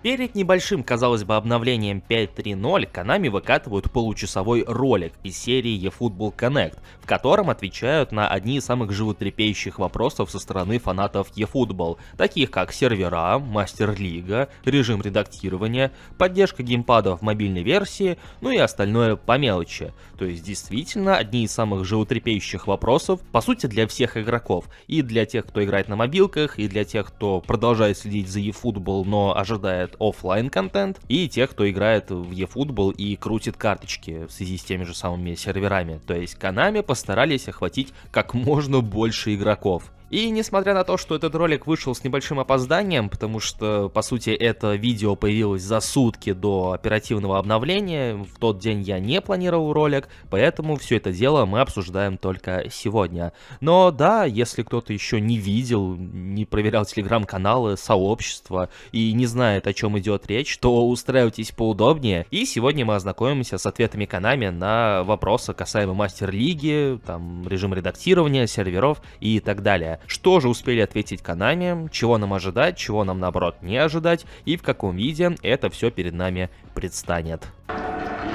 Перед небольшим, казалось бы, обновлением 5.3.0 Konami выкатывают получасовой ролик из серии eFootball Connect, в котором отвечают на одни из самых животрепещущих вопросов со стороны фанатов eFootball, таких как сервера, мастер-лига, режим редактирования, поддержка геймпада в мобильной версии, ну и остальное по мелочи. То есть действительно одни из самых животрепещущих вопросов, по сути, для всех игроков, и для тех, кто играет на мобилках, и для тех, кто продолжает следить за eFootball, но ожидает офлайн контент, и тех, кто играет в eFootball и крутит карточки в связи с теми же самыми серверами. То есть Konami постарались охватить как можно больше игроков. И несмотря на то, что этот ролик вышел с небольшим опозданием, потому что, по сути, это видео появилось за сутки до оперативного обновления, в тот день я не планировал ролик, поэтому все это дело мы обсуждаем только сегодня. Но да, если кто-то еще не видел, не проверял телеграм-каналы, сообщества и не знает, о чем идет речь, то устраивайтесь поудобнее, и сегодня мы ознакомимся с ответами Konami на вопросы касаемо мастер-лиги, там, режима редактирования, серверов и так далее. Что же успели ответить Konami, чего нам ожидать, чего нам наоборот не ожидать, и в каком виде это все перед нами предстанет.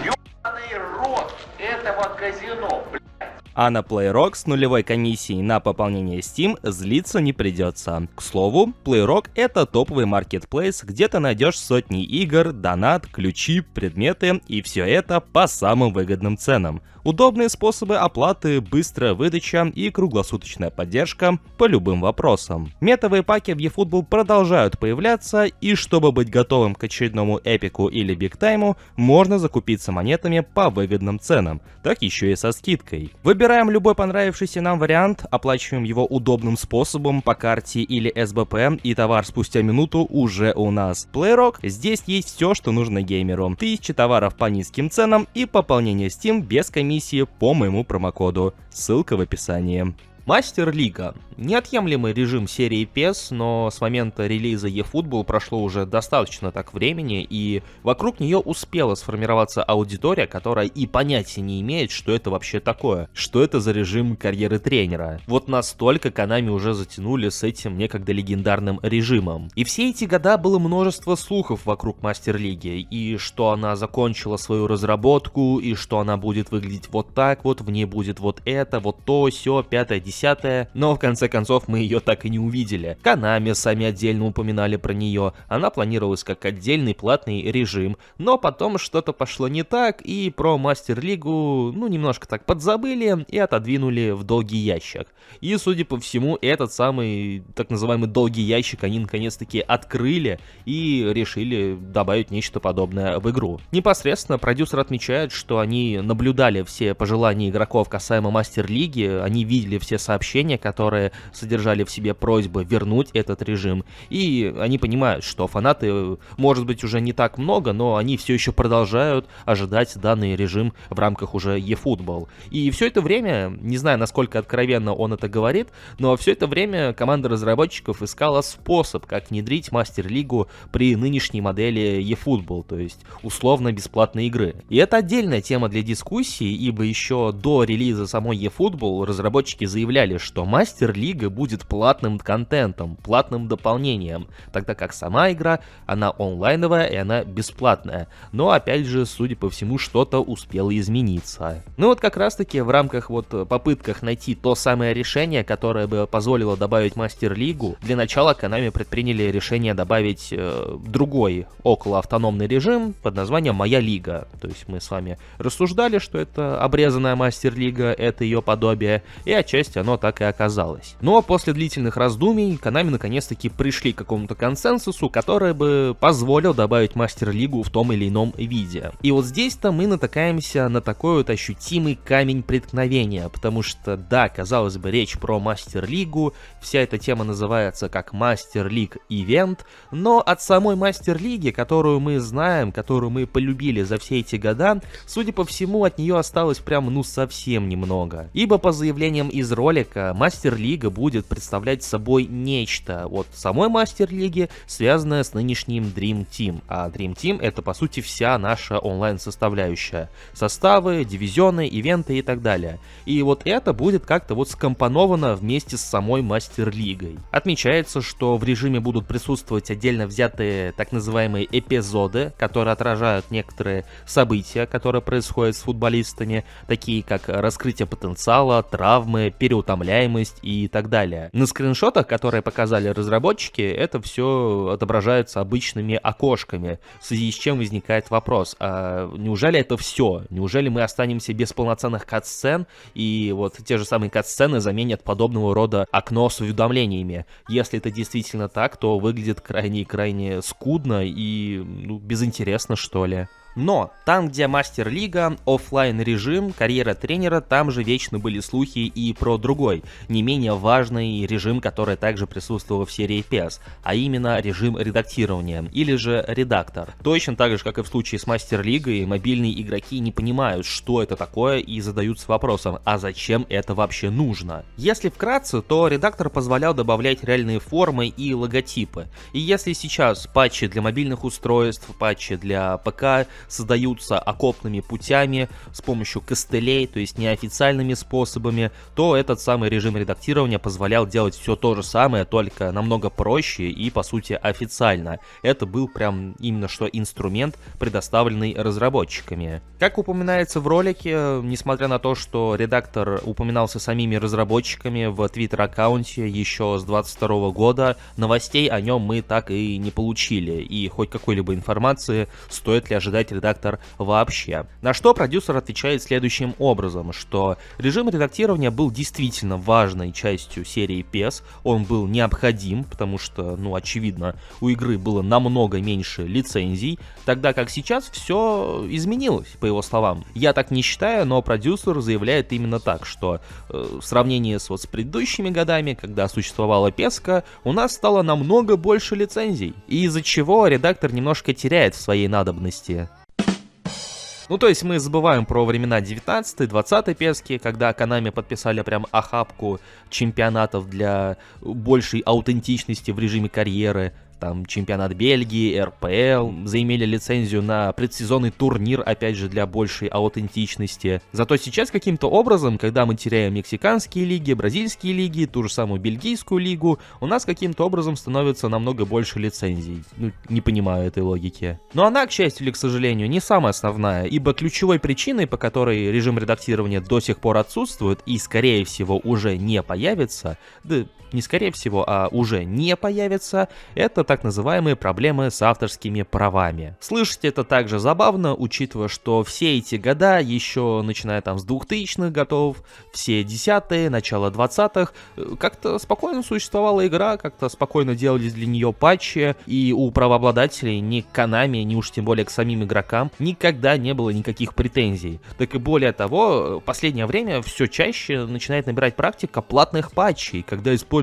Ёбаный рот этого казино, блядь. А на PlayRock с нулевой комиссией на пополнение Steam злиться не придется. К слову, PlayRock — это топовый маркетплейс, где ты найдешь сотни игр, донат, ключи, предметы, и все это по самым выгодным ценам. Удобные способы оплаты, быстрая выдача и круглосуточная поддержка по любым вопросам. Метовые паки в eFootball продолжают появляться, и чтобы быть готовым к очередному эпику или бигтайму, можно закупиться монетами по выгодным ценам, так еще и со скидкой. Выбираем любой понравившийся нам вариант, оплачиваем его удобным способом по карте или СБП, и товар спустя минуту уже у нас. PlayRock, здесь есть все, что нужно геймеру. 1000 товаров по низким ценам и пополнение Steam без комиссии по моему промокоду. Ссылка в описании. Мастер-лига. Неотъемлемый режим серии PES, но с момента релиза eFootball прошло уже достаточно так времени, и вокруг нее успела сформироваться аудитория, которая и понятия не имеет, что это вообще такое, что это за режим карьеры тренера. Вот настолько Konami уже затянули с этим некогда легендарным режимом. И все эти года было множество слухов вокруг Мастер-лиги, и что она закончила свою разработку, и что она будет выглядеть вот так вот, в ней будет вот это, вот то, сё, 5-10, но в конце концов мы ее так и не увидели. Konami сами отдельно упоминали про нее, она планировалась как отдельный платный режим, но потом что-то пошло не так, и про Мастер-лигу, немножко так подзабыли и отодвинули в долгий ящик. И, судя по всему, этот самый, так называемый долгий ящик они наконец-таки открыли и решили добавить нечто подобное в игру. Непосредственно продюсер отмечает, что они наблюдали все пожелания игроков касаемо Мастер-лиги, они видели все сообщения, которые содержали в себе просьбы вернуть этот режим, и они понимают, что фанаты, может быть, уже не так много, но они все еще продолжают ожидать данный режим в рамках уже eFootball. И все это время, не знаю, насколько откровенно он это говорит, но все это время команда разработчиков искала способ, как внедрить Мастер-лигу при нынешней модели eFootball, то есть условно бесплатной игры. И это отдельная тема для дискуссии, ибо еще до релиза самой eFootball разработчики заявляли, что Мастер-лига будет платным контентом, платным дополнением, тогда как сама игра, она онлайновая и она бесплатная. Но опять же, судя по всему, что-то успело измениться. Вот как раз таки в рамках попытках найти то самое решение, которое бы позволило добавить Мастер-лигу, для начала Konami предприняли решение добавить другой околоавтономный режим под названием «Моя лига». То есть мы с вами рассуждали, что это обрезанная Мастер-лига, это ее подобие, и отчасти оно так и оказалось. Но после длительных раздумий Konami наконец-таки пришли к какому-то консенсусу, который бы позволил добавить Мастер-лигу в том или ином виде. И вот здесь-то мы натыкаемся на такой вот ощутимый камень преткновения, потому что, да, казалось бы, речь про Мастер-лигу, вся эта тема называется как Мастер-лиг Ивент, но от самой Мастер-лиги, которую мы знаем, которую мы полюбили за все эти года, судя по всему, от нее осталось прям совсем немного. Ибо по заявлениям из ролика, Мастер-лига Лига будет представлять собой нечто от самой Мастер-лиги, связанное с нынешним Dream Team. А Dream Team — это, по сути, вся наша онлайн-составляющая. Составы, дивизионы, ивенты и так далее. И вот это будет как-то вот скомпоновано вместе с самой Мастер-лигой. Отмечается, что в режиме будут присутствовать отдельно взятые так называемые эпизоды, которые отражают некоторые события, которые происходят с футболистами, такие как раскрытие потенциала, травмы, переутомляемость и так далее. На скриншотах, которые показали разработчики, это все отображается обычными окошками, в связи с чем возникает вопрос, а неужели это все? Неужели мы останемся без полноценных кат-сцен, и вот те же самые кат-сцены заменят подобного рода окно с уведомлениями? Если это действительно так, то выглядит крайне скудно и безинтересно, что ли. Но там, где Мастер-лига, оффлайн режим, карьера тренера, там же вечно были слухи и про другой, не менее важный режим, который также присутствовал в серии PES, а именно режим редактирования, или же редактор. Точно так же, как и в случае с Мастер-лигой, мобильные игроки не понимают, что это такое, и задаются вопросом, а зачем это вообще нужно? Если вкратце, то редактор позволял добавлять реальные формы и логотипы. И если сейчас патчи для мобильных устройств, патчи для ПК создаются окопными путями с помощью костылей, то есть неофициальными способами, то этот самый режим редактирования позволял делать все то же самое, только намного проще и по сути официально. Это был прям именно что инструмент, предоставленный разработчиками. Как упоминается в ролике, несмотря на то, что редактор упоминался самими разработчиками в твиттер-аккаунте еще с 2022 года, новостей о нем мы так и не получили, и хоть какой-либо информации, стоит ли ожидать редактор вообще. На что продюсер отвечает следующим образом, что режим редактирования был действительно важной частью серии PES, он был необходим, потому что, очевидно, у игры было намного меньше лицензий, тогда как сейчас все изменилось, по его словам. Я так не считаю, но продюсер заявляет именно так, что в сравнении с предыдущими годами, когда существовала PES, у нас стало намного больше лицензий, и из-за чего редактор немножко теряет в своей надобности. То есть мы забываем про времена 19-20 пески, когда Konami подписали прям охапку чемпионатов для большей аутентичности в режиме карьеры. Там чемпионат Бельгии, РПЛ, заимели лицензию на предсезонный турнир, опять же, для большей аутентичности. Зато сейчас каким-то образом, когда мы теряем мексиканские лиги, бразильские лиги, ту же самую бельгийскую лигу, у нас каким-то образом становится намного больше лицензий. Не понимаю этой логики. Но она, к счастью или к сожалению, не самая основная, ибо ключевой причиной, по которой режим редактирования до сих пор отсутствует и, скорее всего, уже не появится, да не скорее всего, а уже не появится, это так называемые проблемы с авторскими правами. Слышать это также забавно, учитывая, что все эти года, еще начиная там с 2000-х годов, все 10-е, начало 20-х, как-то спокойно существовала игра, как-то спокойно делались для нее патчи, и у правообладателей ни к Konami, ни уж тем более к самим игрокам никогда не было никаких претензий. Так и более того, в последнее время все чаще начинает набирать практика платных патчей, когда используются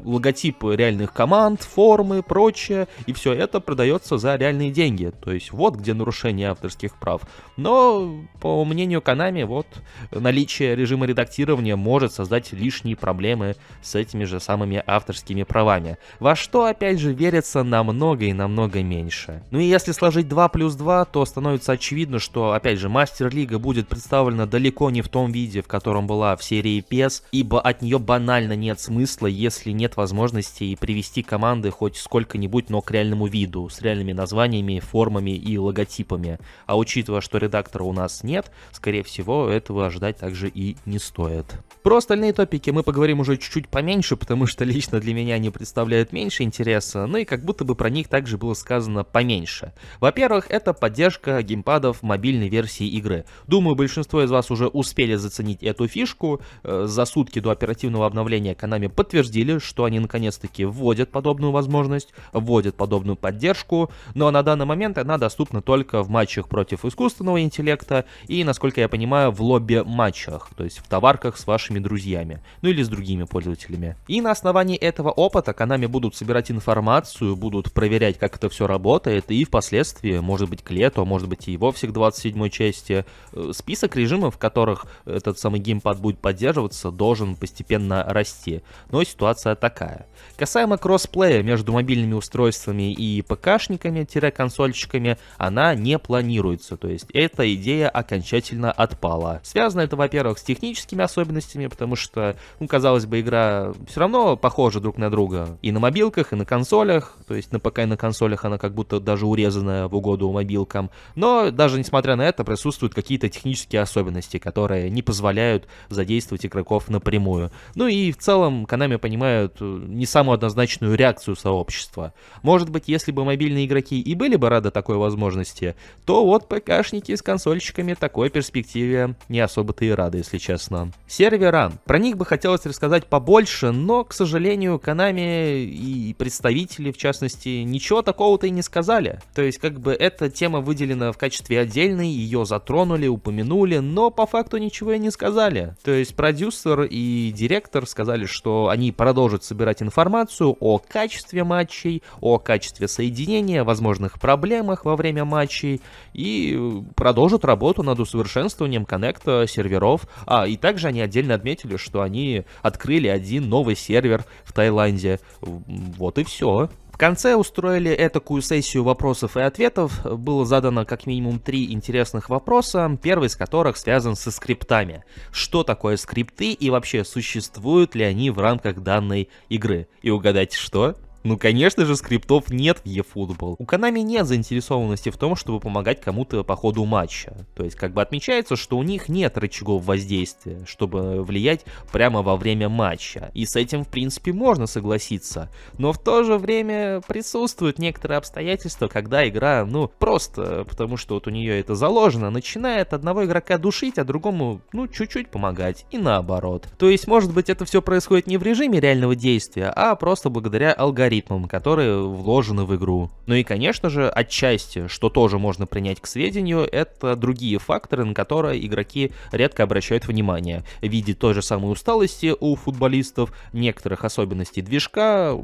логотипы реальных команд, формы, прочее, и все это продается за реальные деньги. То есть вот где нарушение авторских прав. Но, по мнению Konami, вот наличие режима редактирования может создать лишние проблемы с этими же самыми авторскими правами. Во что, опять же, верится намного и намного меньше. И если сложить 2 плюс 2, то становится очевидно, что, опять же, Мастер-лига будет представлена далеко не в том виде, в котором была в серии PES, ибо от нее банально нет смысла, если нет возможности привести команды хоть сколько-нибудь, но к реальному виду, с реальными названиями, формами и логотипами. А учитывая, что редактора у нас нет, скорее всего, этого ожидать также и не стоит. Про остальные топики мы поговорим уже чуть-чуть поменьше, потому что лично для меня они представляют меньше интереса, и как будто бы про них также было сказано поменьше. Во-первых, это поддержка геймпадов мобильной версии игры. Думаю, большинство из вас уже успели заценить эту фишку. За сутки до оперативного обновления Konami подтвердили, что они наконец-таки вводят подобную возможность. вводят подобную поддержку, но на данный момент она доступна только в матчах против искусственного интеллекта и, насколько я понимаю, в лобби-матчах, то есть в товарках с вашими друзьями, ну или с другими пользователями. И на основании этого опыта Konami будут собирать информацию, будут проверять, как это все работает, и впоследствии, может быть, к лету, а может быть и вовсе к 27-й части, список режимов, в которых этот самый геймпад будет поддерживаться, должен постепенно расти. Но ситуация такая. Касаемо кроссплея между мобильными устройствами и ПКшниками-консольщиками, она не планируется, то есть эта идея окончательно отпала. Связано это, во-первых, с техническими особенностями, потому что, казалось бы, игра все равно похожа друг на друга и на мобилках, и на консолях, то есть на ПК и на консолях она как будто даже урезанная в угоду мобилкам, но даже несмотря на это присутствуют какие-то технические особенности, которые не позволяют задействовать игроков напрямую. Ну и в целом Konami понимают не самую однозначную реакцию сообщества. Может быть, если бы мобильные игроки и были бы рады такой возможности, то вот ПКшники с консольщиками такой перспективе не особо-то и рады, если честно. Сервера. Про них бы хотелось рассказать побольше, но, к сожалению, Konami и представители, в частности, ничего такого-то и не сказали. То есть, как бы эта тема выделена в качестве отдельной, ее затронули, упомянули, но по факту ничего и не сказали. То есть, продюсер и директор сказали, что они продолжат собирать информацию о качестве матчей, о качестве соединения, возможных проблемах во время матчей и продолжат работу над усовершенствованием коннекта серверов. И также они отдельно отметили, что они открыли один новый сервер в Таиланде. Вот и все. В конце устроили этакую сессию вопросов и ответов. Было задано как минимум 3 интересных вопроса, первый из которых связан со скриптами. Что такое скрипты и вообще существуют ли они в рамках данной игры? И угадайте что? Ну, конечно же, скриптов нет в eFootball. У Konami нет заинтересованности в том, чтобы помогать кому-то по ходу матча. То есть, как бы отмечается, что у них нет рычагов воздействия, чтобы влиять прямо во время матча. И с этим, в принципе, можно согласиться. Но в то же время присутствуют некоторые обстоятельства, когда игра, просто потому что вот у нее это заложено, начинает одного игрока душить, а другому, чуть-чуть помогать. И наоборот. То есть, может быть, это все происходит не в режиме реального действия, а просто благодаря алгоритмам, которые вложены в игру. Ну и, конечно же, отчасти, что тоже можно принять к сведению, это другие факторы, на которые игроки редко обращают внимание. В виде той же самой усталости у футболистов, некоторых особенностей движка,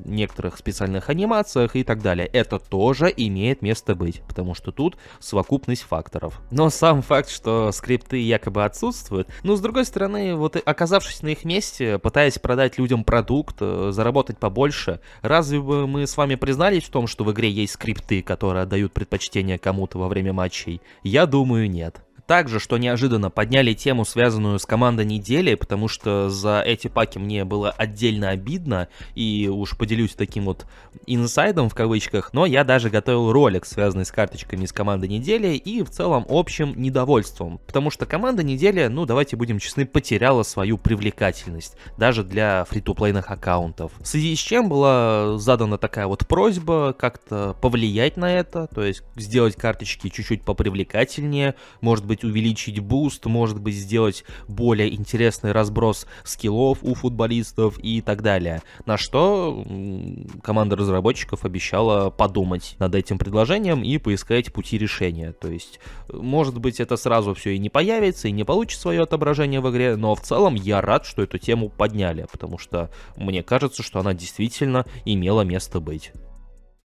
некоторых специальных анимациях и так далее. Это тоже имеет место быть, потому что тут совокупность факторов. Но сам факт, что скрипты якобы отсутствуют, с другой стороны, вот оказавшись на их месте, пытаясь продать людям продукт, заработать побольше, разве бы мы с вами признались в том, что в игре есть скрипты, которые отдают предпочтение кому-то во время матчей? Я думаю, нет. Также, что неожиданно, подняли тему, связанную с командой недели, потому что за эти паки мне было отдельно обидно, и уж поделюсь таким вот инсайдом в кавычках, но я даже готовил ролик, связанный с карточками из команды недели и в целом общим недовольством, потому что команда недели, давайте будем честны, потеряла свою привлекательность, даже для фри-то-плейных аккаунтов. В связи с чем была задана такая вот просьба как-то повлиять на это, то есть сделать карточки чуть-чуть попривлекательнее, может быть увеличить буст, может быть сделать более интересный разброс скиллов у футболистов и так далее. На что команда разработчиков обещала подумать над этим предложением и поискать пути решения. То есть, может быть, это сразу все и не появится, и не получит свое отображение в игре, но в целом я рад, что эту тему подняли, потому что мне кажется, что она действительно имела место быть.